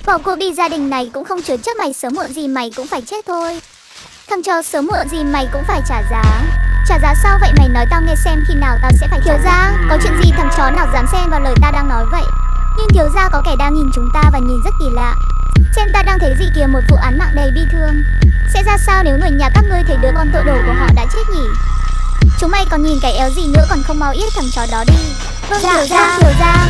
Bỏ cuộc đi, gia đình này cũng không chứa chấp mày, sớm muộn gì mày cũng phải chết thôi. Thằng chó, sớm muộn gì mày cũng phải trả giá. Trả giá sao vậy? Mày nói tao nghe xem, khi nào tao sẽ phải trả giá. Có chuyện gì? Thằng chó nào dám xen vào lời ta đang nói vậy? Nhưng thiếu gia, có kẻ đang nhìn chúng ta và nhìn rất kỳ lạ. Xem ta đang thấy gì kìa, một vụ án mạng đầy bi thương. Sẽ ra sao nếu người nhà các ngươi thấy đứa con tội đồ của họ đã chết nhỉ? Chúng mày còn nhìn cái éo gì nữa, còn không mau yết thằng chó đó đi. Vâng, thiếu gia.